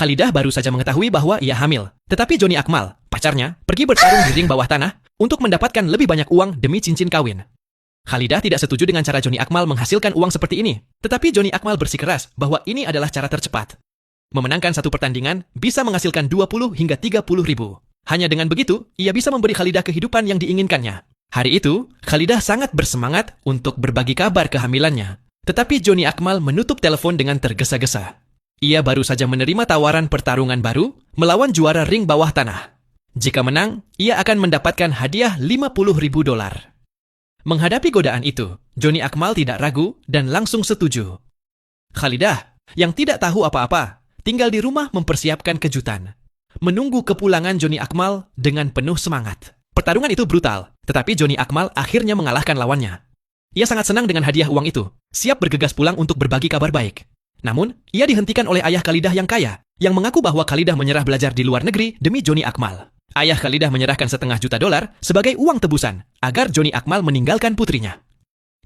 Khalidah baru saja mengetahui bahwa ia hamil. Tetapi Joni Akmal, pacarnya, pergi bertarung di ring bawah tanah untuk mendapatkan lebih banyak uang demi cincin kawin. Khalidah tidak setuju dengan cara Joni Akmal menghasilkan uang seperti ini. Tetapi Joni Akmal bersikeras bahwa ini adalah cara tercepat. Memenangkan satu pertandingan bisa menghasilkan 20 hingga 30 ribu. Hanya dengan begitu, ia bisa memberi Khalidah kehidupan yang diinginkannya. Hari itu, Khalidah sangat bersemangat untuk berbagi kabar kehamilannya. Tetapi Joni Akmal menutup telepon dengan tergesa-gesa. Ia baru saja menerima tawaran pertarungan baru melawan juara ring bawah tanah. Jika menang, ia akan mendapatkan hadiah 50 ribu dolar. Menghadapi godaan itu, Joni Akmal tidak ragu dan langsung setuju. Khalidah, yang tidak tahu apa-apa, tinggal di rumah mempersiapkan kejutan. Menunggu kepulangan Joni Akmal dengan penuh semangat. Pertarungan itu brutal, tetapi Joni Akmal akhirnya mengalahkan lawannya. Ia sangat senang dengan hadiah uang itu, siap bergegas pulang untuk berbagi kabar baik. Namun, ia dihentikan oleh ayah Khalidah yang kaya, yang mengaku bahwa Khalidah menyerah belajar di luar negeri demi Joni Akmal. Ayah Khalidah menyerahkan $500 juta sebagai uang tebusan agar Joni Akmal meninggalkan putrinya.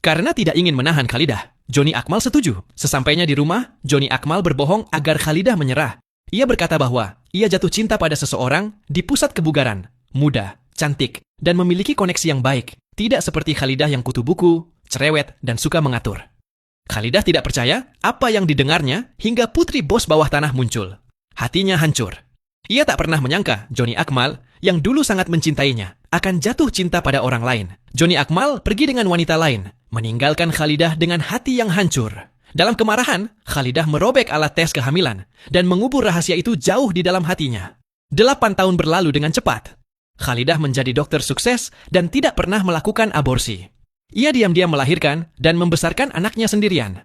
Karena tidak ingin menahan Khalidah, Joni Akmal setuju. Sesampainya di rumah, Joni Akmal berbohong agar Khalidah menyerah. Ia berkata bahwa ia jatuh cinta pada seseorang di pusat kebugaran, muda, cantik, dan memiliki koneksi yang baik. Tidak seperti Khalidah yang kutu buku, cerewet, dan suka mengatur. Khalidah tidak percaya apa yang didengarnya hingga putri bos bawah tanah muncul. Hatinya hancur. Ia tak pernah menyangka Joni Akmal, yang dulu sangat mencintainya, akan jatuh cinta pada orang lain. Joni Akmal pergi dengan wanita lain, meninggalkan Khalidah dengan hati yang hancur. Dalam kemarahan, Khalidah merobek alat tes kehamilan dan mengubur rahasia itu jauh di dalam hatinya. 8 tahun berlalu dengan cepat. Khalidah menjadi dokter sukses dan tidak pernah melakukan aborsi. Ia diam-diam melahirkan dan membesarkan anaknya sendirian.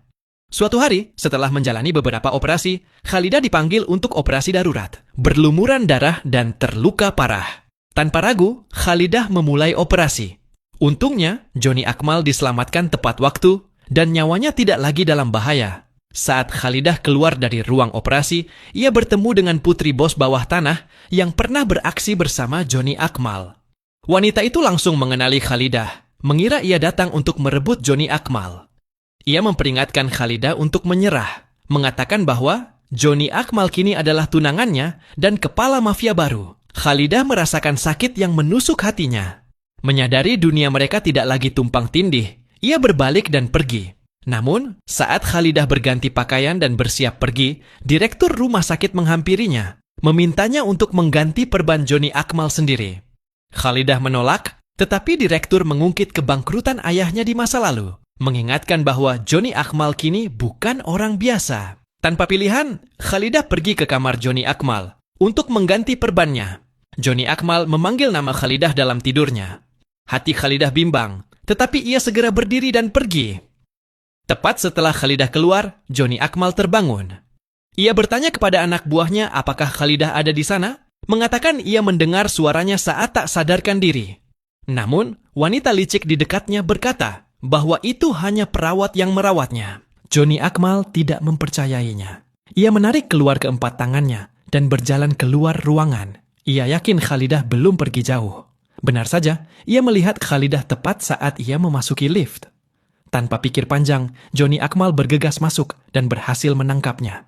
Suatu hari, setelah menjalani beberapa operasi, Khalidah dipanggil untuk operasi darurat, berlumuran darah dan terluka parah. Tanpa ragu, Khalidah memulai operasi. Untungnya, Joni Akmal diselamatkan tepat waktu dan nyawanya tidak lagi dalam bahaya. Saat Khalidah keluar dari ruang operasi, ia bertemu dengan putri bos bawah tanah yang pernah beraksi bersama Joni Akmal. Wanita itu langsung mengenali Khalidah, mengira ia datang untuk merebut Joni Akmal. Ia memperingatkan Khalidah untuk menyerah, mengatakan bahwa Joni Akmal kini adalah tunangannya dan kepala mafia baru. Khalidah merasakan sakit yang menusuk hatinya. Menyadari dunia mereka tidak lagi tumpang tindih, ia berbalik dan pergi. Namun, saat Khalidah berganti pakaian dan bersiap pergi, direktur rumah sakit menghampirinya, memintanya untuk mengganti perban Joni Akmal sendiri. Khalidah menolak, tetapi direktur mengungkit kebangkrutan ayahnya di masa lalu, mengingatkan bahwa Joni Akmal kini bukan orang biasa. Tanpa pilihan, Khalidah pergi ke kamar Joni Akmal untuk mengganti perbannya. Joni Akmal memanggil nama Khalidah dalam tidurnya. Hati Khalidah bimbang, tetapi ia segera berdiri dan pergi. Tepat setelah Khalidah keluar, Joni Akmal terbangun. Ia bertanya kepada anak buahnya apakah Khalidah ada di sana, mengatakan ia mendengar suaranya saat tak sadarkan diri. Namun, wanita licik di dekatnya berkata bahwa itu hanya perawat yang merawatnya. Joni Akmal tidak mempercayainya. Ia menarik keluar keempat tangannya dan berjalan keluar ruangan. Ia yakin Khalidah belum pergi jauh. Benar saja, ia melihat Khalidah tepat saat ia memasuki lift. Tanpa pikir panjang, Joni Akmal bergegas masuk dan berhasil menangkapnya.